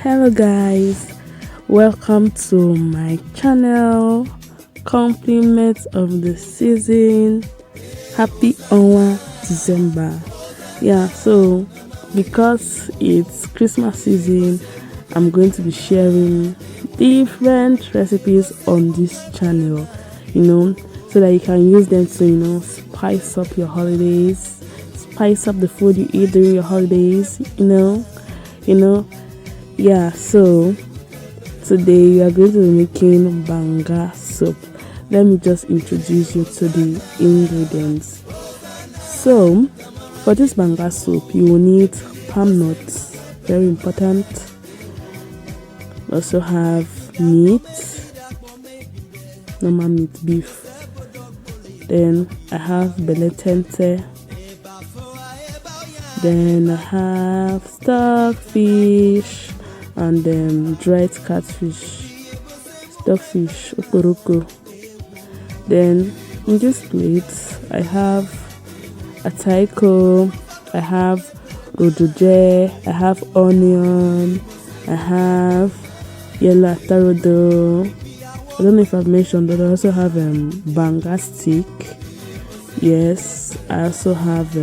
Hello guys, welcome to my channel. Compliments of the season. Happy Onwa December. So because it's Christmas season, I'm going to be sharing different recipes on this channel, so that you can use them to, spice up your holidays, spice up the food you eat during your holidays, so today we are going to be making banga soup. Let me just introduce you to the ingredients. So for this banga soup, you will need palm nuts, very important. Also have meat, normal meat, beef. Then I have beletente. Then I have stockfish and dried catfish, stockfish, okoroko. Then in this plate, I have ataiko, I have roduje, I have onion, I have yellow tarodo. I don't know if I've mentioned, but I also have banga stick. Yes, I also have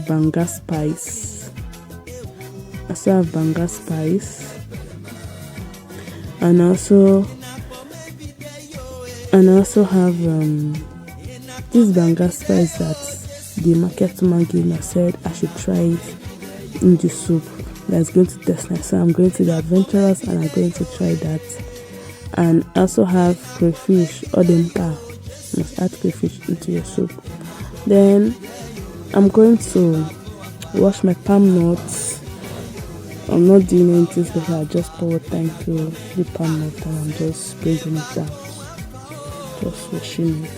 banga spice. And I also have this banga spice that the market woman gave me. I said I should try it in the soup. That's going to test nice. So I'm going to the adventurous and I'm going to try that. And I also have crayfish, odempa. You must add crayfish into your soup. Then I'm going to wash my palm nuts. I'm not doing anything special. I just pour water into the palm nut and I'm just bringing it down. Just washing it.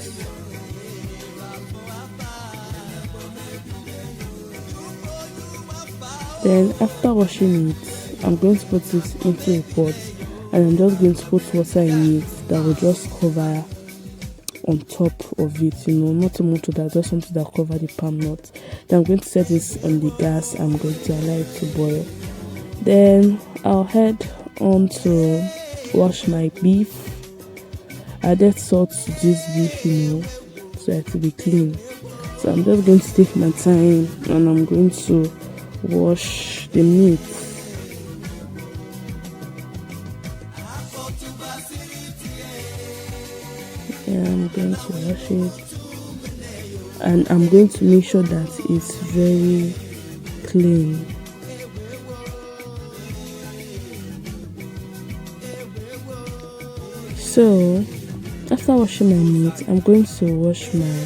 Then after washing it, I'm going to put it into a pot and I'm just going to put water in it that will just cover on top of it, not too much that, just something that cover the palm nut. Then I'm going to set this on the gas. I'm going to allow it to boil. Then I'll head on to wash my beef. I added salt to this beef, so it to be clean. So I'm just going to take my time and I'm going to wash the meat. I'm going to wash it and I'm going to make sure that it's very clean. So after washing my meat, I'm going to wash my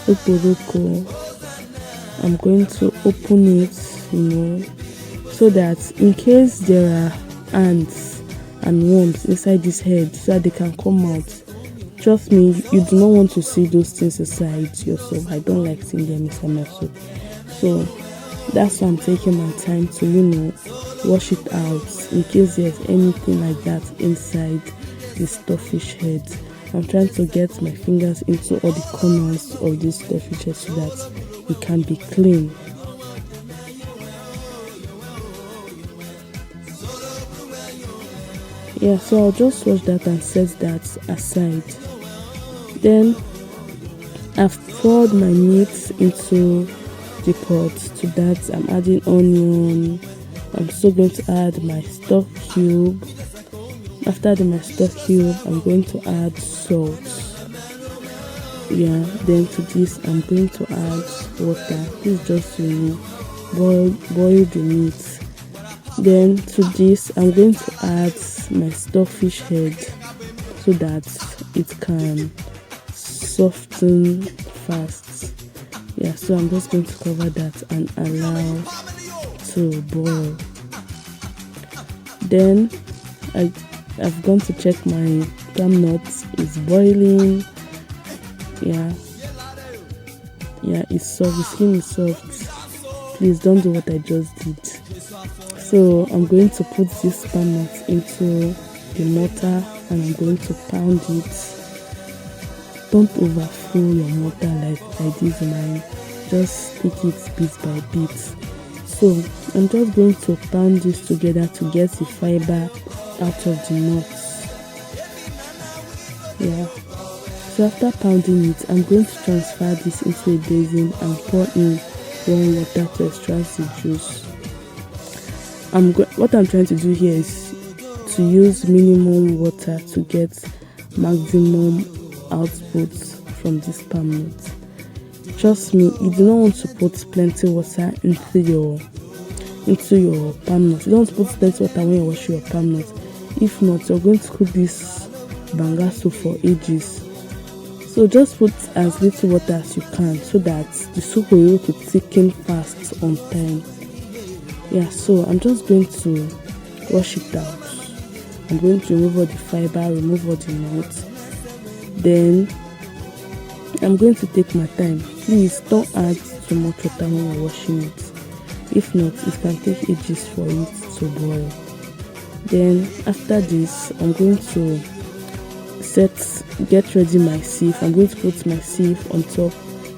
oporoko. I'm going to open it, so that in case there are ants and worms inside this head, so that they can come out. Trust me, you do not want to see those things inside your soup. I don't like seeing them inside my soup. So that's why I'm taking my time to, wash it out in case there's anything like that inside the stockfish head. I'm trying to get my fingers into all the corners of this stockfish head so that it can be clean. So I'll just wash that and set that aside. Then I've poured my meat into the pot. To that I'm adding onion. I'm still going to add my stock cube. After adding my stock cube, I'm going to add salt. Then to this I'm going to add water. This is just to boil the meat. Then to this I'm going to add my stockfish head so that it can soften fast. So I'm just going to cover that and allow to boil. Then I've gone to check my palm nuts is boiling. It's soft. The skin is soft. Please don't do what I just did. So I'm going to put this palm nuts into the mortar and I'm going to pound it. Don't overfill your mortar like I did mine. Just take it bit by bit So I'm just going to pound this together to get the fiber out of the nuts. Yeah. So after pounding it, I'm going to transfer this into a basin and pour in warm water to extract the juice. What I'm trying to do here is to use minimum water to get maximum output from this palm nut. Trust me, you do not want to put plenty water into your palm nut. You don't want to put plenty water when you're washing your palm nut. If not, you're going to cook this banga soup for ages. So just put as little water as you can so that the soup will be able to thicken fast on time. Yeah, so I'm just going to wash it out. I'm going to remove all the fiber, remove all the nuts. Then I'm going to take my time. Please don't add too much water when you're washing it. If not, it can take ages for it to boil. Then after this, I'm going to get ready my sieve. I'm going to put my sieve on top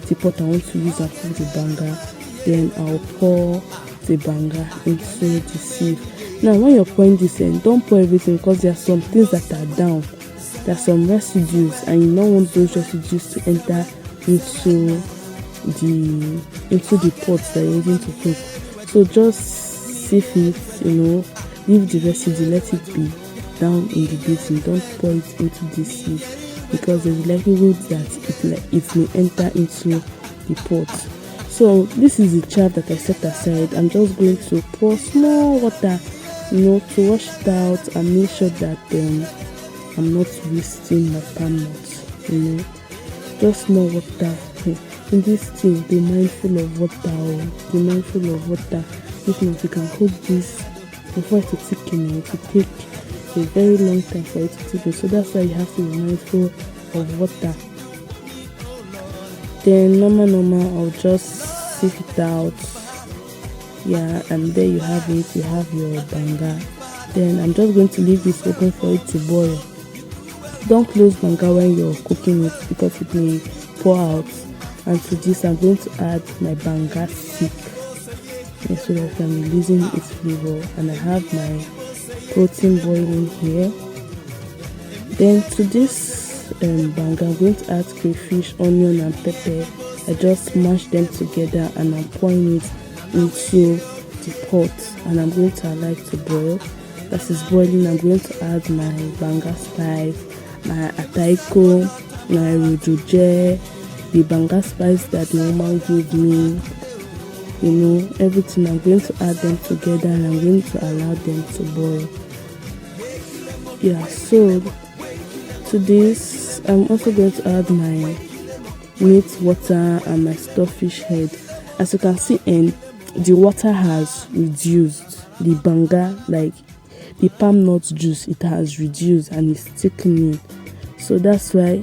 the pot I want to use and cook the banga. Then I'll pour the banga into the sieve. Now when you're pouring this in, don't pour everything because there are some things that are down. There are some residues and you don't want those residues to enter into the pot that you're using to cook. So just sieve it, leave the residue, let it be down in the basin. Don't pour it into the sieve because there's likelihood that it may enter into the pot. So this is the chaff that I set aside. I'm just going to pour small water, to wash it out and make sure that I'm not wasting my palm nuts. Just small water. In this thing, be mindful of water. Be mindful of water. If not, you can cook this before it to thicken. It will take a very long time for it to thicken. So that's why you have to be mindful of water. Then normal, I'll just sieve it out. Yeah, and there you have it. You have your banga. Then I'm just going to leave this open for it to boil. Don't close banga when you're cooking it because it may pour out. And to this, I'm going to add my banga stick so that I'm releasing its flavor. And I have my protein boiling here. Then to this banga, I'm going to add crayfish, onion, and pepper. I just mash them together and I'm pouring it into the pot. And I'm going to allow it to boil. As it's boiling, I'm going to add my banga spice, my ataiko, my rojoje, the banga spice that the woman gave me, everything. I'm going to add them together and I'm going to allow them to boil. Yeah, so to this, I'm also going to add my meat water and my stockfish head. As you can see, the water has reduced. The banga, like the palm nut juice, it has reduced and it's thickening. So that's why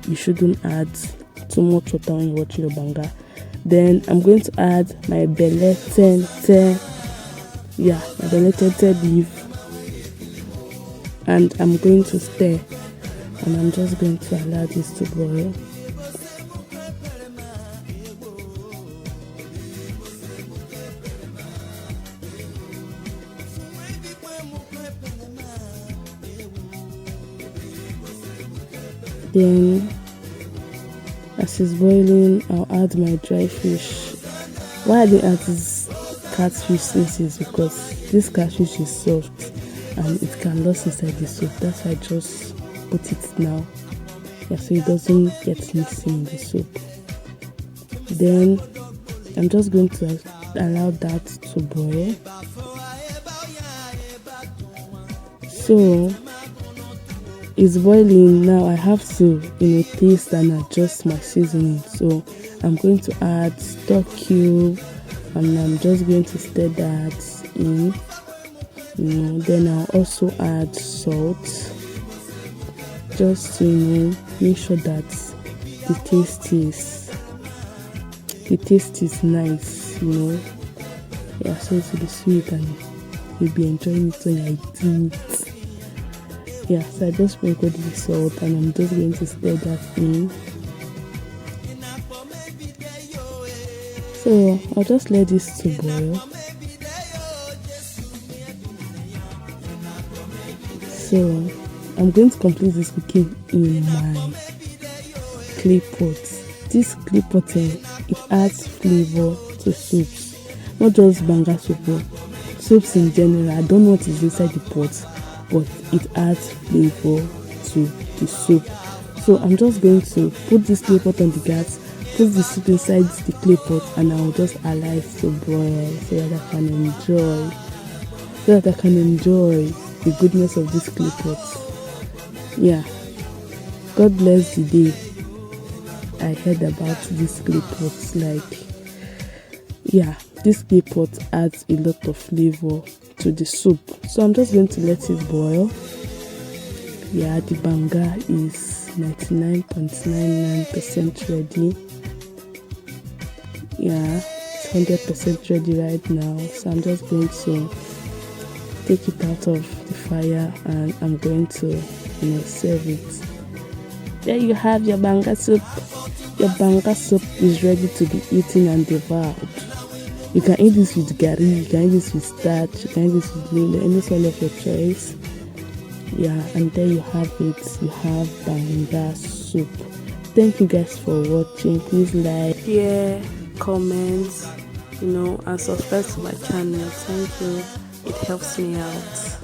you shouldn't add too much water when you're watching your banga. Then I'm going to add my belle tente, my belle tente leaf, and I'm going to stir, and I'm just going to allow this to boil. Then as it's boiling, I'll add my dry fish. Why I didn't add this catfish since is because this catfish is soft and it can lose inside the soup. That's why I just put it now, so it doesn't get mixing in the soup. Then I'm just going to allow that to boil. So it's boiling now. I have to taste and adjust my seasoning. So I'm going to add stock cube and I'm just going to stir that in. Then I'll also add salt just to make sure that the taste is nice. So it will be sweet and you'll be enjoying it when you're eating it. So I just sprinkled the salt and I'm just going to stir that in. So I'll just let this to boil. So I'm going to complete this cooking in my clay pot. This clay pot, it adds flavor to soups, not just banga soup, but soups in general. I don't know what is inside the pot, but it adds flavor to the soup. So I'm just going to put this clay pot on the gas, put the soup inside the clay pot, and I'll just allow it to boil so that I can enjoy the goodness of this clay pot. Yeah, God bless the day I heard about this clay pot. This clay pot adds a lot of flavor to the soup. So I'm just going to let it boil. Yeah, the banga is 99.99% ready. Yeah, it's 100% ready right now. So I'm just going to take it out of the fire and I'm going to serve it. There you have your banga soup. Your banga soup is ready to be eaten and devoured. You can eat this with gari, you can eat this with starch, you can eat this with lilo, any sort of your choice. Yeah, and there you have it. You have banga soup. Thank you guys for watching. Please like, share, comment, and subscribe to my channel. Thank you. It helps me out.